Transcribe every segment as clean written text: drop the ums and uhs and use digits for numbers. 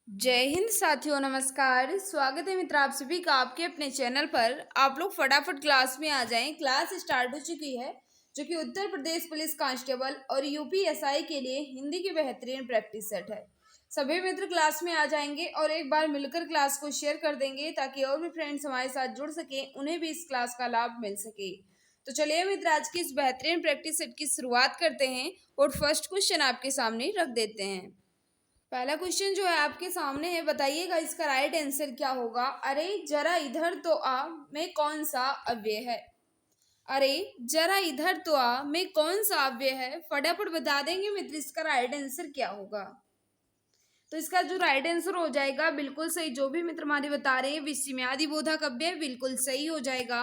जय हिंद साथियों, नमस्कार। स्वागत है मित्र आप सभी का आपके अपने चैनल पर। आप लोग फटाफट क्लास में आ जाएं। क्लास स्टार्ट हो चुकी है, जो कि उत्तर प्रदेश पुलिस कांस्टेबल और यूपीएसआई के लिए हिंदी की बेहतरीन प्रैक्टिस सेट है। सभी मित्र क्लास में आ जाएंगे और एक बार मिलकर क्लास को शेयर कर देंगे ताकि और भी फ्रेंड्स हमारे साथ जुड़ सके, उन्हें भी इस क्लास का लाभ मिल सके। तो चलिए मित्र, आज की इस बेहतरीन प्रैक्टिस सेट की शुरुआत करते हैं और फर्स्ट क्वेश्चन आपके सामने रख देते हैं। पहला क्वेश्चन जो है आपके सामने है, बताइएगा इसका राइट आंसर क्या होगा। अरे जरा इधर तो आ में कौन सा अव्यय है। अरे जरा इधर तो आ में कौन सा अव्यय है, फटाफट बता देंगे मित्र इसका राइट आंसर क्या होगा। तो इसका जो राइट आंसर हो जाएगा बिल्कुल सही, जो भी मित्र हमारे बता रहे हैं विस्मयादि बोधक अव्यय बिल्कुल सही हो जाएगा।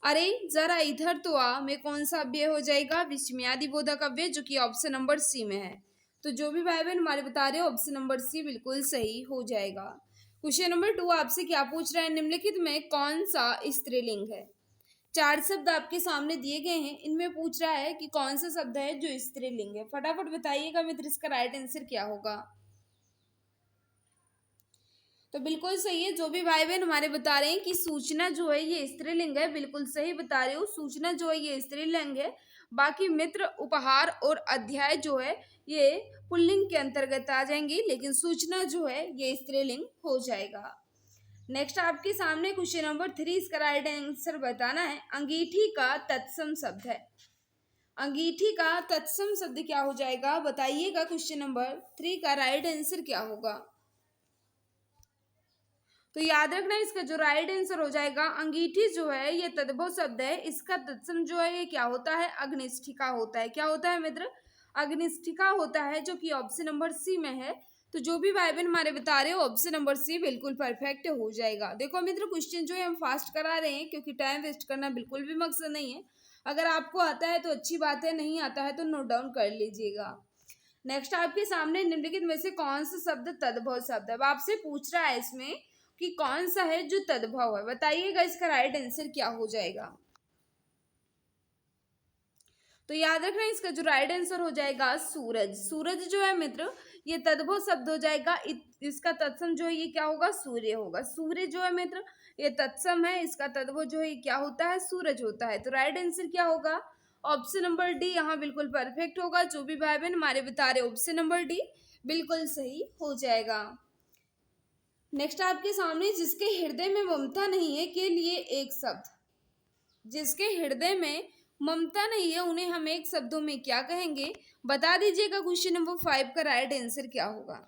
अरे जरा इधर तो आ में कौन सा अव्यय हो जाएगा, विस्मयादि बोधक अव्यय, जो कि ऑप्शन नंबर सी में है। तो जो भी भाई बहन हमारे बता रहे हो ऑप्शन नंबर सी बिल्कुल सही हो जाएगा। क्वेश्चन नंबर 2 आपसे क्या पूछ रहा है, निम्नलिखित में कौन सा स्त्रीलिंग है। 4 शब्द आपके सामने दिए गए हैं, इनमें पूछ रहा है कि कौन सा शब्द है जो स्त्रीलिंग है। फटाफट बताइएगा मित्र इसका राइट आंसर क्या होगा। तो बिल्कुल सही है, जो भी भाई बहन हमारे बता रहे हैं कि सूचना जो है ये स्त्रीलिंग है, बिल्कुल सही बता रहे हो। सूचना जो है ये स्त्रीलिंग है। बाकी मित्र उपहार और अध्याय जो है ये पुल्लिंग के अंतर्गत आ जाएंगी, लेकिन सूचना जो है ये स्त्रीलिंग हो जाएगा। नेक्स्ट आपके सामने क्वेश्चन नंबर 3, इसका राइट आंसर बताना है। अंगीठी का तत्सम शब्द है। अंगीठी का तत्सम शब्द क्या हो जाएगा, बताइएगा। क्वेश्चन नंबर 3 का राइट आंसर क्या होगा। तो याद रखना इसका जो राइट आंसर हो जाएगा, अंगीठी जो है ये तद्भव शब्द है। इसका तत्सम जो है ये क्या होता है, अग्निष्ठिका होता है। क्या होता है मित्र, अग्निष्ठिका होता है, जो कि ऑप्शन नंबर सी में है। तो जो भी भाई बहन हमारे बता रहे हो ऑप्शन नंबर सी बिल्कुल परफेक्ट हो जाएगा। देखो मित्र, क्वेश्चन जो है हम फास्ट करा रहे हैं क्योंकि टाइम वेस्ट करना बिल्कुल भी मकसद नहीं है। अगर आपको आता है तो अच्छी बात है, नहीं आता है तो नोट डाउन कर लीजिएगा। नेक्स्ट आपके सामने निम्नलिखित में से कौन सा शब्द तद्भव शब्द है। अब आपसे पूछ रहा है इसमें कि कौन सा है जो तद्भव है, बताइएगा इसका राइट आंसर क्या हो जाएगा। तो याद रखना इसका जो राइट आंसर हो जाएगा सूरज। सूरज जो है मित्र ये तद्भव शब्द हो जाएगा। इसका तत्सम जो है ये क्या होगा, सूर्य होगा। सूर्य जो है मित्र ये तत्सम है, इसका तद्भव जो है ये क्या होता है, सूरज होता है। तो राइट आंसर क्या होगा, ऑप्शन नंबर डी यहाँ बिल्कुल परफेक्ट होगा। जो भी भाई बहन हमारे बता रहे ऑप्शन नंबर डी बिल्कुल सही हो जाएगा। नेक्स्ट आपके सामने, जिसके हृदय में ममता नहीं है के लिए एक शब्द। जिसके हृदय में ममता नहीं है उन्हें हम एक शब्दों में क्या कहेंगे, बता दीजिएगा। क्वेश्चन नंबर 5 का राइट आंसर क्या होगा।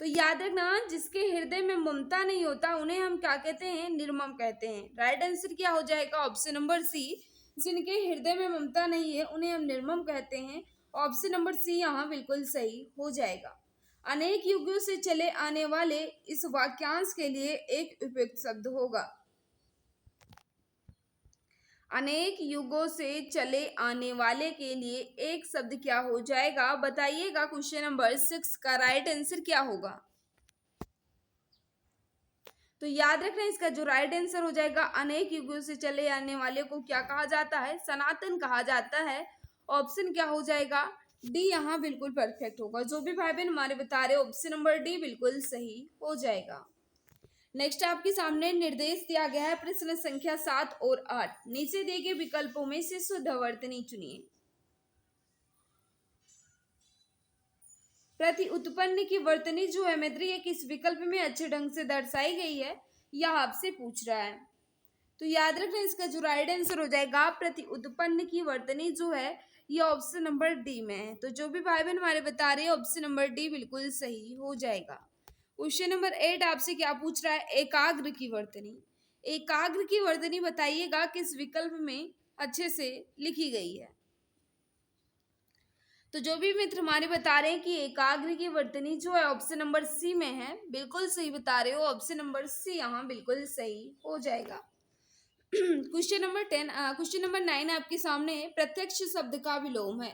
तो याद रखना, जिसके हृदय में ममता नहीं होता उन्हें हम क्या कहते हैं, निर्मम कहते हैं। राइट आंसर क्या हो जाएगा, ऑप्शन नंबर सी। जिनके हृदय में ममता नहीं है उन्हें हम निर्मम कहते हैं। ऑप्शन नंबर सी यहाँ बिल्कुल सही हो जाएगा। अनेक युगों से चले आने वाले इस वाक्यांश के लिए एक उपयुक्त शब्द होगा। अनेक युगों से चले आने वाले के लिए एक शब्द क्या हो जाएगा, बताइएगा। क्वेश्चन नंबर 6 का राइट आंसर क्या होगा। तो याद रखना इसका जो राइट आंसर हो जाएगा, अनेक युगों से चले आने वाले को क्या कहा जाता है, सनातन कहा जाता है। ऑप्शन क्या हो जाएगा, डी यहाँ बिल्कुल परफेक्ट होगा। जो भी भाई बहन हमारे बता रहे ऑप्शन नंबर डी बिल्कुल सही हो जाएगा। नेक्स्ट आपके सामने निर्देश दिया गया है, प्रश्न संख्या 7 और 8। नीचे दिए गए विकल्पों में से शुद्ध वर्तनी चुनिए। प्रति उत्पन्न की वर्तनी जो है मित्र ये किस विकल्प में अच्छे ढंग से दर्शाई गई है, यह आपसे पूछ रहा है। तो याद रखना इसका जो राइट आंसर हो जाएगा, प्रति उत्पन्न की वर्तनी जो है ये ऑप्शन नंबर डी में है। तो जो भी भाई बहन हमारे बता रहे हैं ऑप्शन नंबर डी बिल्कुल सही हो जाएगा। क्वेश्चन नंबर 8 आपसे क्या पूछ रहा है, एकाग्र की वर्तनी। एकाग्र की वर्तनी बताइएगा किस विकल्प में अच्छे से लिखी गई है। तो जो भी मित्र हमारे बता रहे हैं कि एकाग्र की वर्तनी जो है ऑप्शन नंबर सी में है, बिल्कुल सही बता रहे हो। ऑप्शन नंबर सी यहाँ बिल्कुल सही हो जाएगा। क्वेश्चन नंबर 10, क्वेश्चन नंबर 9 आपके सामने है, प्रत्यक्ष शब्द का विलोम है।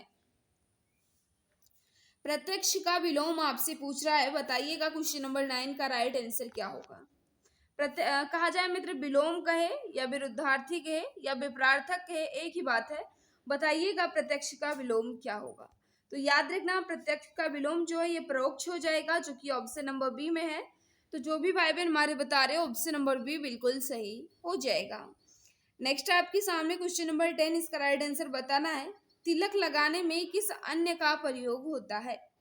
प्रत्यक्ष का विलोम आपसे पूछ रहा है, बताइएगा क्वेश्चन नंबर 9 का राइट आंसर क्या होगा। कहा जाए मित्र विलोम कहे या विरुद्धार्थी कहे या विपरार्थक कहे, एक ही बात है। बताइएगा प्रत्यक्ष का विलोम क्या होगा। तो याद रखना प्रत्यक्ष का विलोम जो है ये परोक्ष हो जाएगा, जो कि ऑप्शन नंबर बी में है। तो जो भी भाई बहन हमारे बता रहे हो ऑप्शन नंबर बी बिल्कुल सही हो जाएगा। नेक्स्ट आपके सामने क्वेश्चन नंबर 10, इसका राइट आंसर बताना है। तिलक लगाने में किस अन्य का प्रयोग होता है?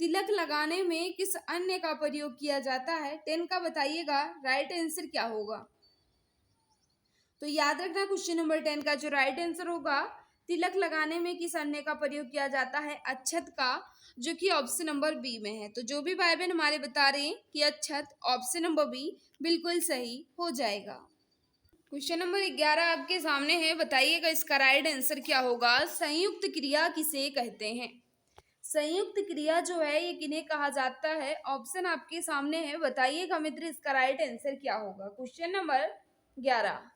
तिलक लगाने में किस अन्य का प्रयोग किया जाता है? 10 का बताइएगा राइट आंसर क्या होगा। तो याद रखना क्वेश्चन नंबर 10 का जो राइट आंसर होगा, तिलक लगाने में किस अन्य का प्रयोग किया जाता है? अक्षत का, जो कि ऑप्शन नंबर बी में है। तो जो भी भाई बहन हमारे बता रहे हैं कि अक्षत, ऑप्शन नंबर बी बिल्कुल सही हो जाएगा। क्वेश्चन नंबर 11 आपके सामने है, बताइएगा इसका राइट आंसर क्या होगा। संयुक्त क्रिया किसे कहते हैं? संयुक्त क्रिया जो है ये किन्हें कहा जाता है? ऑप्शन आपके सामने है, बताइएगा मित्र इसका राइट आंसर क्या होगा। क्वेश्चन नंबर 11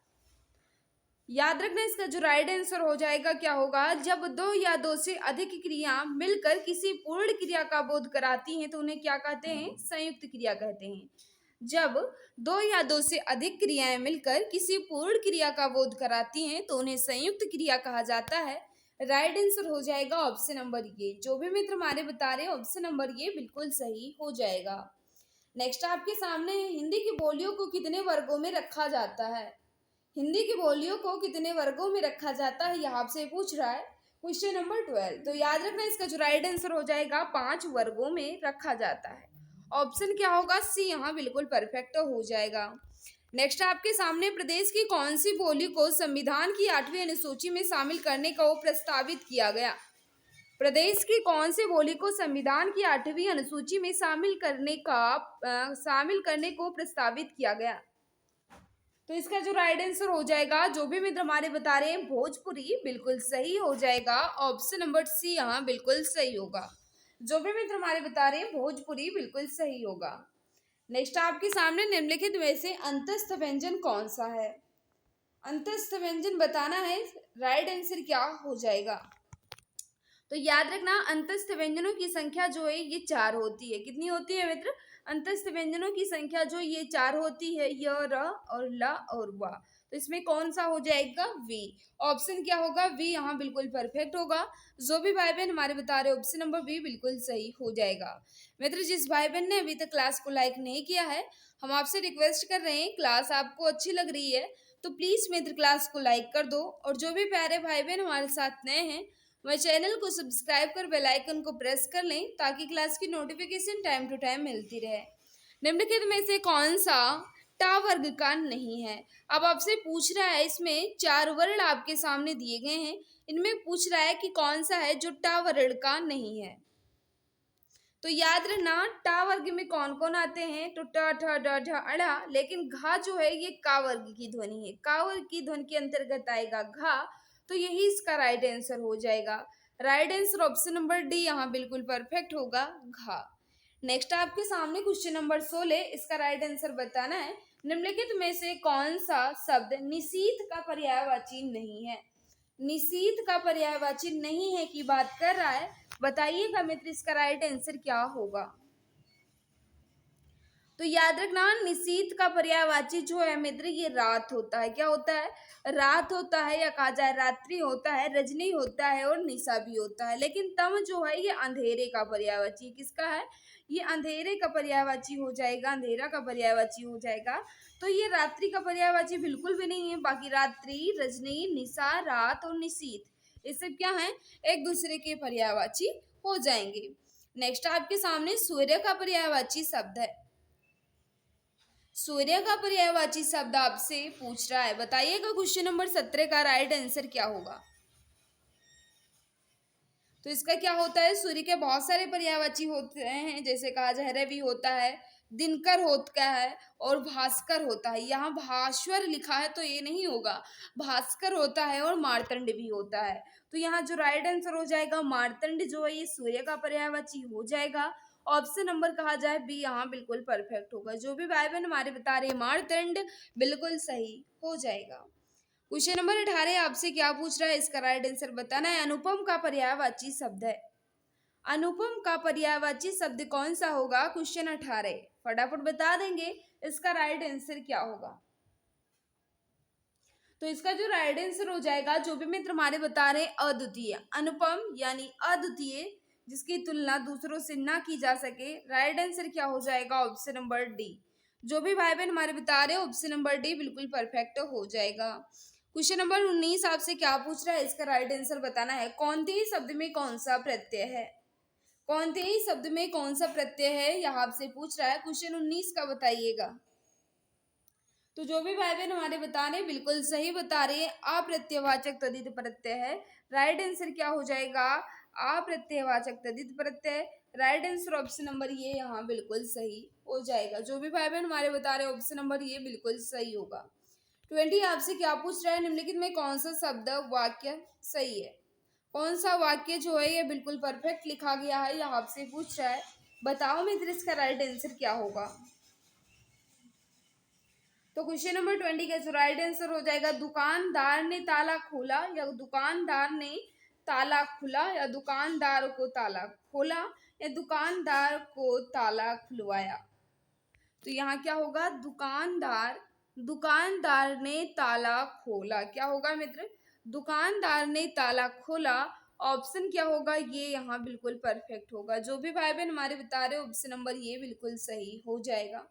याद रखना इसका जो राइट आंसर हो जाएगा क्या होगा, जब दो या दो से अधिक क्रिया मिलकर किसी पूर्ण क्रिया का बोध कराती हैं तो उन्हें क्या कहते हैं? संयुक्त क्रिया कहते हैं। जब दो या दो से अधिक क्रियाएं मिलकर किसी पूर्ण क्रिया का बोध कराती हैं तो उन्हें संयुक्त क्रिया कहा जाता है। राइट आंसर हो जाएगा ऑप्शन नंबर ये। जो भी मित्र हमारे बता रहे हैं ऑप्शन नंबर ये बिल्कुल सही हो जाएगा। नेक्स्ट आपके सामने है, हिंदी की बोलियों को कितने वर्गों में रखा जाता है? हिंदी की बोलियों को कितने वर्गों में रखा जाता है, यह आपसे पूछ रहा है। Question number 12। तो याद रखना इसका जो राइट आंसर हो जाएगा 5 वर्गों में रखा जाता है। ऑप्शन क्या होगा? सी यहाँ बिल्कुल परफेक्ट हो जाएगा। नेक्स्ट आपके सामने प्रदेश की कौन सी बोली को संविधान की 8वीं अनुसूची में शामिल करने को प्रस्तावित किया गया? प्रदेश की कौन सी बोली को संविधान की 8वीं अनुसूची में शामिल करने को प्रस्तावित किया गया? तो इसका जो राइट आंसर हो जाएगा, जो भी मित्र हमारे बता रहे हैं भोजपुरी, बिल्कुल सही हो जाएगा। ऑप्शन नंबर सी यहाँ बिल्कुल सही होगा। जो भी मित्र हमारे बता रहे हैं भोजपुरी बिल्कुल सही होगा। नेक्स्ट आपके सामने निम्नलिखित में से अंतस्थ व्यंजन कौन सा है? अंतस्थ व्यंजन बताना है, राइट आंसर क्या हो जाएगा। तो याद रखना अंतस्थ व्यंजनों की संख्या जो है ये 4 होती है। कितनी होती है मित्र? अंतस्थ व्यंजनों की संख्या जो ये 4 होती है, य, र और ल और व। तो इसमें कौन सा हो जाएगा? वी। ऑप्शन क्या होगा? वी यहाँ बिल्कुल परफेक्ट होगा। जो भी भाई बहन हमारे बता रहे ऑप्शन नंबर बी बिल्कुल सही हो जाएगा। मित्र जिस भाई बहन ने अभी तक क्लास को लाइक नहीं किया है, हम आपसे रिक्वेस्ट कर रहे हैं, क्लास आपको अच्छी लग रही है तो प्लीज मित्र क्लास को लाइक कर दो। और जो भी प्यारे भाई बहन हमारे साथ नए हैं वह चैनल को सब्सक्राइब कर बेल आइकन को प्रेस कर लें ताकि क्लास की नोटिफिकेशन टाइम टू टाइम मिलती रहे। निम्नलिखित में से कौन सा टा वर्ग का नहीं है? अब आपसे पूछ रहा है, इसमें 4 वर्ण आपके सामने दिए गए हैं, इनमें पूछ रहा है कि कौन सा है जो टा वर्ण का नहीं है। तो याद रखना टा वर्ग में कौन कौन आते हैं? तो ट, ठ, ड, ढ, अड़ा, लेकिन घा जो है ये का वर्ग की ध्वनि है। का वर्ग की ध्वनि के अंतर्गत आएगा घा, तो यही इसका राइट आंसर हो जाएगा। Right answer option number D यहाँ बिल्कुल परफेक्ट होगा, घा। नेक्स्ट आपके सामने क्वेश्चन नंबर 16, इसका राइट आंसर बताना है। निम्नलिखित में से कौन सा शब्द निशीथ का पर्यायवाची नहीं है? निशीथ का पर्यायवाची नहीं है की बात कर रहा है, बताइएगा मित्र इसका राइट आंसर क्या होगा। तो याद रखना निशीथ का पर्यायवाची जो है मित्र ये रात होता है। क्या होता है? रात होता है, या कहा जाए रात्रि होता है, रजनी होता है और निशा भी होता है। लेकिन तम जो है ये अंधेरे का पर्यायवाची किसका है? ये अंधेरे का पर्यायवाची हो जाएगा, अंधेरा का पर्यायवाची हो जाएगा। तो ये रात्रि का पर्यायवाची बिल्कुल भी नहीं है। बाकी रात्रि, रजनी, निशा, रात और निशीथ ये सब क्या है? एक दूसरे के पर्यायवाची हो जाएंगे। नेक्स्ट आपके सामने सूर्य का पर्यायवाची शब्द है। सूर्य का पर्यायवाची शब्द आपसे पूछ रहा है, बताइएगा क्वेश्चन नंबर 17 का राइट आंसर क्या होगा। तो इसका क्या होता है? सूर्य के बहुत सारे पर्यायवाची होते हैं, जैसे कहा जाए रवि होता है, दिनकर होता है और भास्कर होता है। यहाँ भास्वर लिखा है तो ये नहीं होगा, भास्कर होता है और मार्तंड भी होता है। तो यहाँ जो राइट आंसर हो जाएगा मार्तंड जो है ये सूर्य का पर्यायवाची हो जाएगा। ऑप्शन नंबर कहा जाए बी यहाँ बिल्कुल परफेक्ट होगा। जो भी भाई बहन हमारे बता रहे हैं मार्तंड बिल्कुल सही हो जाएगा। क्वेश्चन नंबर 18 आपसे क्या पूछ रहा है, इसका राइट आंसर बताना है। अनुपम का पर्यायवाची शब्द है। अनुपम का पर्यायवाची शब्द कौन सा होगा? क्वेश्चन 18 फटाफट बता देंगे इसका राइट आंसर क्या होगा। तो इसका जो राइट आंसर हो जाएगा, जो भी मित्र हमारे बता रहे हैं अद्वितीय। अनुपम यानी अद्वितीय जिसकी तुलना दूसरों से ना की जा सके। राइट आंसर क्या हो जाएगा? Option number D. जो भी भाई बहन हमारे बता रहे हो ऑप्शन नंबर डी बिल्कुल परफेक्ट हो जाएगा। क्वेश्चन नंबर 19 आपसे क्या पूछ रहा है, इसका राइट आंसर बताना है। कौनते ही शब्द में कौन सा प्रत्यय है? कौनते ही शब्द में कौन सा प्रत्यय है, यहाँ आपसे पूछ रहा है। क्वेश्चन 19 का बताइएगा। तो जो भी भाई बहन हमारे बता रहे हैं बिल्कुल सही बता रहे हैं, अप्रत्ययवाचक तद्धित प्रत्यय है। राइट आंसर क्या हो जाएगा? अप्रत्ययवाचक तद्धित प्रत्यय। राइट आंसर ऑप्शन नंबर ये यहाँ बिल्कुल सही हो जाएगा। जो भी भाई बहन हमारे बता रहे हैं ऑप्शन नंबर ये बिल्कुल सही होगा। 20 आपसे क्या पूछ रहा है, निम्नलिखित में कौन सा शब्द वाक्य सही है? कौन सा वाक्य जो है ये बिल्कुल परफेक्ट लिखा गया है, यह आपसे पूछ रहा है। बताओ मित्र इसका राइट आंसर क्या होगा। तो क्वेश्चन नंबर 20 का जो राइट आंसर हो जाएगा, दुकानदार ने ताला खोला, या दुकानदार ने ताला खुला, या दुकानदार को ताला खोला, या दुकानदार को ताला खुलवाया। तो यहाँ क्या होगा? दुकानदार ने ताला खोला। क्या होगा मित्र? दुकानदार ने ताला खोला। ऑप्शन क्या होगा? ये यहाँ बिल्कुल परफेक्ट होगा। जो भी भाई बहन हमारे बता रहे हो ऑप्शन नंबर ये बिल्कुल सही हो जाएगा।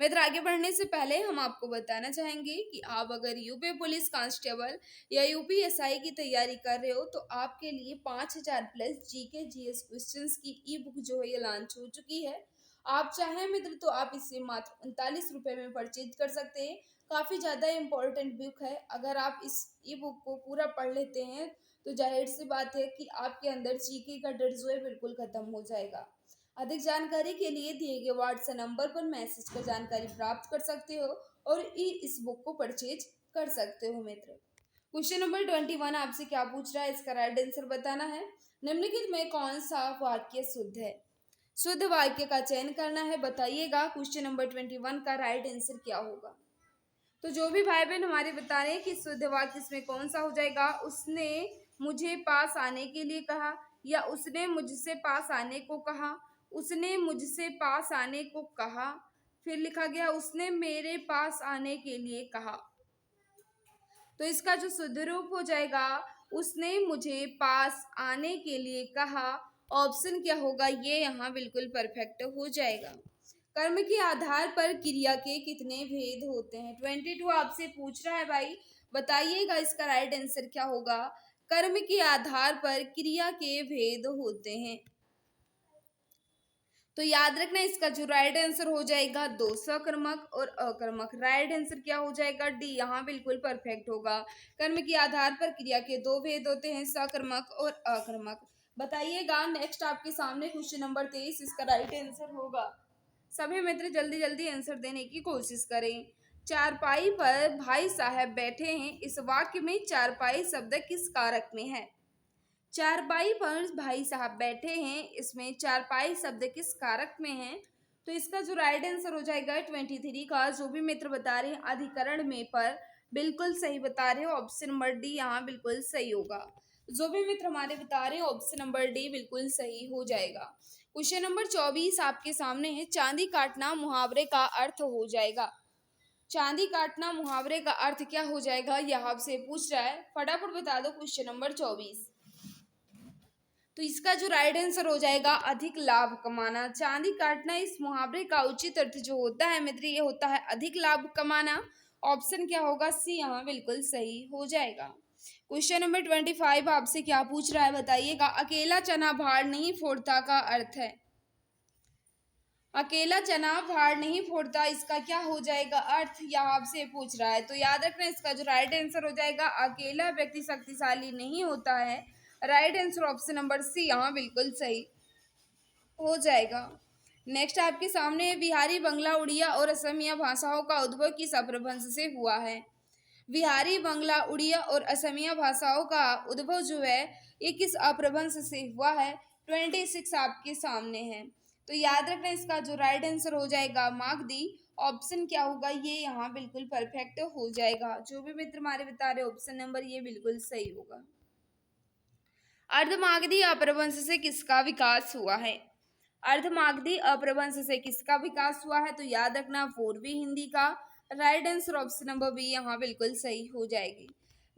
मित्र आगे बढ़ने से पहले हम आपको बताना चाहेंगे कि आप अगर यूपी पुलिस कांस्टेबल या यूपीएसआई की तैयारी कर रहे हो तो आपके लिए 5000 प्लस जीके जीएस क्वेश्चंस की ई बुक जो है ये लॉन्च हो चुकी है। आप चाहें मित्र तो आप इसे मात्र 39 रुपये में परचेज कर सकते हैं। काफ़ी ज़्यादा इम्पोर्टेंट बुक है। अगर आप इस ई बुक को पूरा पढ़ लेते हैं तो जाहिर सी बात है कि आपके अंदर जीके का डर जो है बिल्कुल खत्म हो जाएगा। अधिक जानकारी के लिए दिए गए व्हाट्सएप नंबर पर मैसेज कर जानकारी प्राप्त कर सकते हो और इस बुक को परचेज कर सकते हो मित्र। क्वेश्चन नंबर 21 आपसे क्या पूछ रहा है, इसका राइट आंसर बताना है। निम्नलिखित में कौन सा वाक्य शुद्ध है? शुद्ध वाक्य का चयन करना है, बताइएगा। क्वेश्चन नंबर 21 का राइट आंसर क्या होगा? तो जो भी भाई बहन हमारे बता रहे हैं कि शुद्ध वाक्य इसमें कौन सा हो जाएगा, उसने मुझे पास आने के लिए कहा, या उसने मुझसे पास आने को कहा, उसने मुझसे पास आने को कहा, फिर लिखा गया उसने मेरे पास आने के लिए कहा। तो इसका जो शुद्ध रूप हो जाएगा, उसने मुझे पास आने के लिए कहा। ऑप्शन क्या होगा? ये यहाँ बिल्कुल परफेक्ट हो जाएगा। कर्म के आधार पर क्रिया के कितने भेद होते हैं? 22 आपसे पूछ रहा है भाई, बताइएगा इसका राइट आंसर क्या होगा। कर्म के आधार पर क्रिया के भेद होते हैं। तो याद रखना इसका जो राइट आंसर हो जाएगा 2 सकर्मक और अकर्मक। राइट आंसर क्या हो जाएगा? डी यहाँ बिल्कुल परफेक्ट होगा। कर्म के आधार पर क्रिया के 2 भेद होते हैं, सकर्मक और अकर्मक। बताइएगा। नेक्स्ट आपके सामने क्वेश्चन नंबर 23, इसका राइट आंसर होगा। सभी मित्र जल्दी जल्दी आंसर देने की कोशिश करें। चारपाई पर भाई साहब बैठे हैं, इस वाक्य में चारपाई शब्द किस कारक में है? चारपाई पर भाई साहब बैठे हैं, इसमें चारपाई शब्द किस कारक में है? तो इसका जो राइट आंसर हो जाएगा 23 का। जो भी मित्र बता रहे हैं अधिकरण में पर बिल्कुल सही बता रहे हो, ऑप्शन नंबर डी यहाँ बिल्कुल सही होगा। जो भी मित्र हमारे बता रहे हैं ऑप्शन नंबर डी बिल्कुल सही हो जाएगा। क्वेश्चन नंबर 24 आपके सामने है। चांदी काटना मुहावरे का अर्थ हो जाएगा। चांदी काटना मुहावरे का अर्थ क्या हो जाएगा, यह आपसे पूछ रहा है। फटाफट बता दो क्वेश्चन नंबर 24। तो इसका जो राइट आंसर हो जाएगा अधिक लाभ कमाना। चांदी काटना इस मुहावरे का उचित अर्थ जो होता है मित्र ये होता है अधिक लाभ कमाना। ऑप्शन क्या होगा? सी यहाँ बिल्कुल सही हो जाएगा। क्वेश्चन नंबर 25 आपसे क्या पूछ रहा है, बताइएगा। अकेला चना भार नहीं फोड़ता का अर्थ है। अकेला चना भार नहीं फोड़ता, इसका क्या हो जाएगा अर्थ, यह आपसे पूछ रहा है। तो याद रखना इसका जो राइट आंसर हो जाएगा अकेला व्यक्ति शक्तिशाली नहीं होता है। Right answer option number C यहाँ बिल्कुल सही हो जाएगा। नेक्स्ट आपके सामने है। बिहारी, बंगला, उड़िया और असमिया भाषाओं का उद्भव किस अपभ्रंश से हुआ है? बिहारी, बंगला, उड़िया और असमिया भाषाओं का उद्भव जो है ये किस अपभ्रंश से हुआ है? 26 आपके सामने है। तो याद रखना इसका जो राइट आंसर हो जाएगा मागधी। ऑप्शन क्या होगा? ये यहाँ बिल्कुल परफेक्ट हो जाएगा। जो भी मित्र हमारे बता रहे ऑप्शन नंबर ये बिल्कुल सही होगा। अर्धमागधी अपभ्रंश से किसका विकास हुआ है? अर्धमागधी अपभ्रंश से किसका विकास हुआ है? तो याद रखना पूर्वी हिंदी का। Right answer option number B यहाँ बिल्कुल सही हो जाएगी।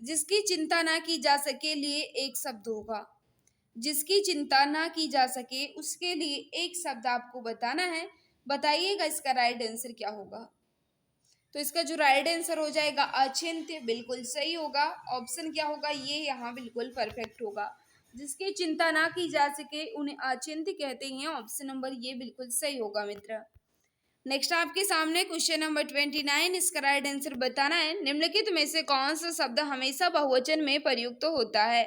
जिसकी चिंता ना की जा सके लिए एक शब्द होगा। जिसकी चिंता ना की जा सके, उसके लिए एक शब्द आपको बताना है। बताइएगा इसका राइट आंसर क्या होगा। तो इसका जो राइट आंसर हो जाएगा अचिंत्य, बिल्कुल सही होगा। ऑप्शन क्या होगा, ये यहाँ बिल्कुल परफेक्ट होगा। जिसकी चिंता ना की जा सके उन्हें अचिंत्य कहते हैं। ऑप्शन नंबर ये बिल्कुल सही होगा मित्र। नेक्स्ट आपके सामने क्वेश्चन नंबर 29, इसका राइट आंसर बताना है। निम्नलिखित में से कौन सा शब्द हमेशा बहुवचन में प्रयुक्त होता है।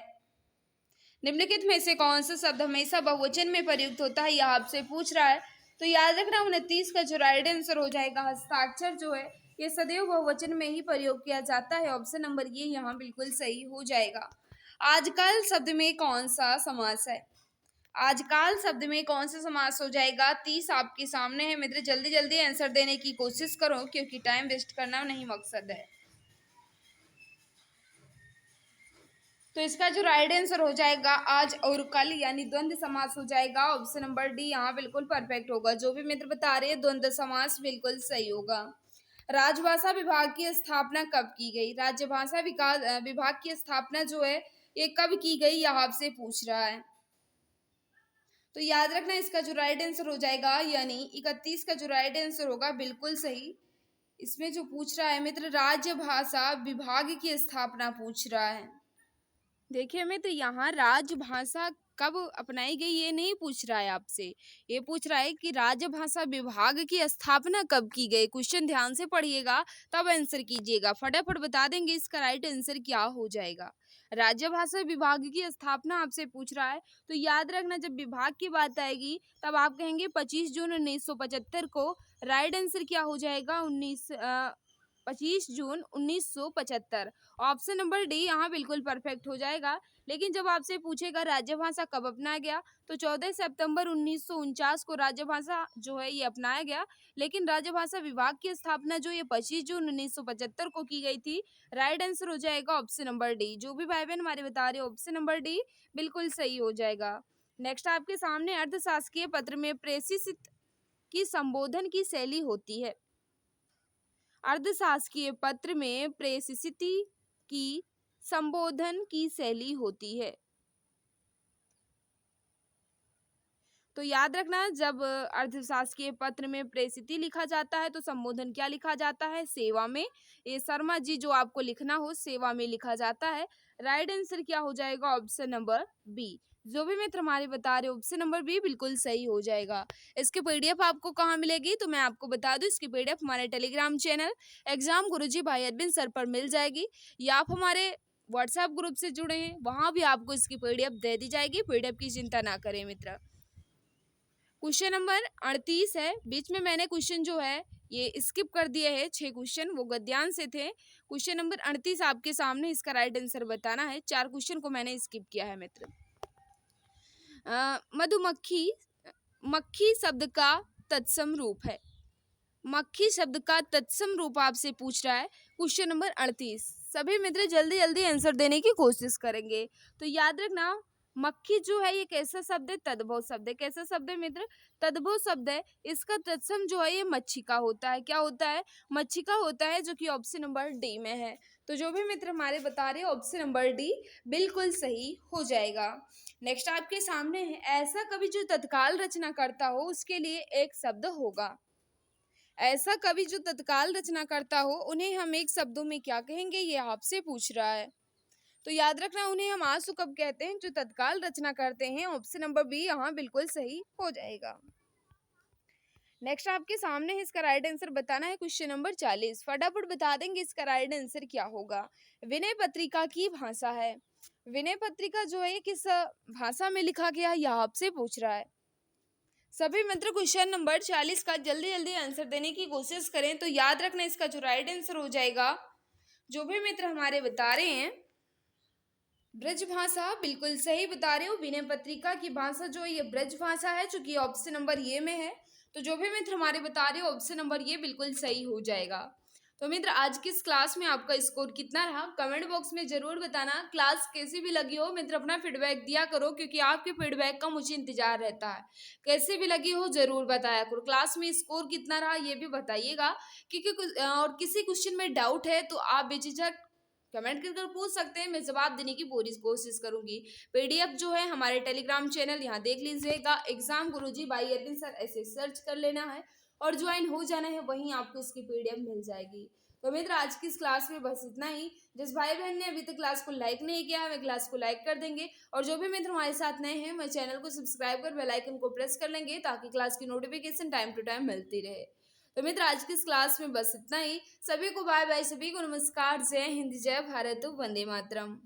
निम्नलिखित में से कौन सा शब्द हमेशा बहुवचन में प्रयुक्त होता है, यह आपसे पूछ रहा है। तो याद रखना 29 का जो राइट आंसर हो जाएगा हस्ताक्षर जो है ये सदैव बहुवचन में ही प्रयोग किया जाता है। ऑप्शन नंबर ये यहाँ बिल्कुल सही हो जाएगा। आजकल शब्द में कौन सा समास है। आजकल शब्द में कौन सा समास हो जाएगा। 30 आपके सामने है मित्र, जल्दी जल्दी आंसर देने की कोशिश करो क्योंकि टाइम वेस्ट करना नहीं मकसद है। तो इसका जो राइट आंसर हो जाएगा आज और कल, यानी द्वंद्व समास हो जाएगा। ऑप्शन नंबर डी यहाँ बिल्कुल परफेक्ट होगा। जो भी मित्र बता रहे हैं द्वंद्व समास बिल्कुल सही होगा। राजभाषा विभाग की स्थापना कब की गई। राजभाषा विकास विभाग की स्थापना जो है ये कब की गई, यह आपसे पूछ रहा है। तो याद रखना इसका जो राइट आंसर हो जाएगा यानी 31 का जो राइट आंसर होगा बिल्कुल सही। इसमें जो पूछ रहा है मित्र राजभाषा विभाग की स्थापना पूछ रहा है। देखिए मित्र यहाँ राजभाषा कब अपनाई गई ये नहीं पूछ रहा है आपसे, ये पूछ रहा है कि राजभाषा विभाग की स्थापना कब की गई। क्वेश्चन ध्यान से पढ़िएगा तब आंसर कीजिएगा। फटाफट बता देंगे इसका राइट आंसर क्या हो जाएगा। राजभाषा विभाग की स्थापना आपसे पूछ रहा है तो याद रखना जब विभाग की बात आएगी तब आप कहेंगे 25 जून 1975 को। राइट आंसर क्या हो जाएगा 25 जून 1975। ऑप्शन नंबर डी यहाँ बिल्कुल परफेक्ट हो जाएगा। लेकिन जब आपसे पूछेगा राजभाषा कब अपनाया गया तो 14 सितंबर 1949 को राजभाषा जो है ये अपनाया गया। लेकिन राजभाषा विभाग की स्थापना जो ये 25 जून 1975 को की गई थी। राइट आंसर हो जाएगा ऑप्शन नंबर डी। जो भी भाई बहन हमारे बता रहे हो ऑप्शन नंबर डी बिल्कुल सही हो जाएगा। नेक्स्ट आपके सामने अर्थशासकीय पत्र में प्रेषित की संबोधन की शैली होती है। अर्धशासकीय पत्र में प्रेषित की संबोधन की शैली होती है। तो याद रखना जब अर्धशासकीय पत्र में प्रेषित लिखा जाता है तो संबोधन क्या लिखा जाता है, सेवा में। ये शर्मा जी जो आपको लिखना हो सेवा में लिखा जाता है। राइट आंसर क्या हो जाएगा ऑप्शन नंबर बी। जो भी मित्र हमारे बता रहे ऑप्शन नंबर बी बिल्कुल सही हो जाएगा। इसकी पीडीएफ आपको कहाँ मिलेगी तो मैं आपको बता दूं इसकी पीडीएफ हमारे टेलीग्राम चैनल एग्जाम गुरुजी भाई अरविंद सर पर मिल जाएगी, या आप हमारे व्हाट्सएप ग्रुप से जुड़े हैं वहां भी आपको इसकी पीडीएफ दे दी जाएगी। पीडीएफ की चिंता ना करें मित्र। क्वेश्चन नंबर 38 है। बीच में मैंने क्वेश्चन जो है ये स्किप कर दिए हैं 6 क्वेश्चन, वो गद्यांश से थे। क्वेश्चन नंबर 38 आपके सामने, इसका राइट आंसर बताना है। 4 क्वेश्चन को मैंने स्किप किया है मित्र। मधुमक्खी मक्खी शब्द का तत्सम रूप है। मक्खी शब्द का तत्सम रूप आपसे पूछ रहा है क्वेश्चन नंबर 38। सभी मित्र जल्दी जल्दी आंसर देने की कोशिश करेंगे। तो याद रखना मक्खी जो है ये कैसा शब्द है, तद्भव शब्द है। कैसा शब्द है मित्र, तद्भव शब्द है। इसका तत्सम जो है ये मच्छी का होता है। क्या होता है, मच्छी का होता है, जो कि ऑप्शन नंबर डी में है। तो जो भी मित्र हमारे बता रहे हैं ऑप्शन नंबर डी बिल्कुल सही हो जाएगा। नेक्स्ट आपके सामने है, ऐसा कवि जो तत्काल रचना करता हो उसके लिए एक शब्द होगा। ऐसा कवि जो तत्काल रचना करता हो उन्हें हम एक शब्दों में क्या कहेंगे, ये आपसे पूछ रहा है। तो याद रखना उन्हें हम आंसू कब कहते हैं, जो तत्काल रचना करते हैं। ऑप्शन नंबर बी यहाँ बिल्कुल सही हो जाएगा। नेक्स्ट आपके सामने है, इसका राइट आंसर बताना है। क्वेश्चन नंबर 40 फटाफट बता देंगे इसका राइट आंसर क्या होगा। विनय पत्रिका की भाषा है। विनय पत्रिका जो है किस भाषा में लिखा गया यह आपसे पूछ रहा है। सभी मित्र क्वेश्चन नंबर 40 का जल्दी जल्दी आंसर देने की कोशिश करें। तो याद रखना इसका जो राइट आंसर हो जाएगा, जो भी मित्र हमारे बता रहे हैं ब्रज भाषा, बिल्कुल सही बता रहे हो। विनय पत्रिका की भाषा जो है ये ब्रज भाषा है, जो कि ऑप्शन नंबर ये में है। तो जो भी मित्र हमारे बता रहे हो ऑप्शन नंबर ये बिल्कुल सही हो जाएगा। तो मित्र आज की इस क्लास में आपका स्कोर कितना रहा कमेंट बॉक्स में जरूर बताना। क्लास कैसी भी लगी हो मित्र अपना फीडबैक दिया करो, क्योंकि आपके फीडबैक का मुझे इंतजार रहता है। कैसे भी लगी हो जरूर बताया करो। क्लास में स्कोर कितना रहा ये भी बताइएगा, क्योंकि और किसी क्वेश्चन में डाउट है तो आप बेझिझक कमेंट कर पूछ सकते हैं, मैं जवाब देने की पूरी कोशिश करूंगी। पीडीएफ जो है हमारे टेलीग्राम चैनल यहाँ देख लीजिएगा, exam Guruji by Arvind sir ऐसे सर्च कर लेना है और ज्वाइन हो जाना है, वहीं आपको इसकी पीडीएफ मिल जाएगी। तो मित्र आज की इस क्लास में बस इतना ही। जिस भाई बहन ने अभी तक क्लास को लाइक नहीं किया है वे क्लास को लाइक कर देंगे, और जो भी मित्र हमारे साथ नए हैं वह चैनल को सब्सक्राइब कर बेल आइकन को प्रेस कर लेंगे ताकि क्लास की नोटिफिकेशन टाइम टू टाइम मिलती रहे। तो मित्र आज की इस क्लास में बस इतना ही। सभी को बाय बाय, सभी को नमस्कार, जय हिंद, जय भारत, वंदे मातरम।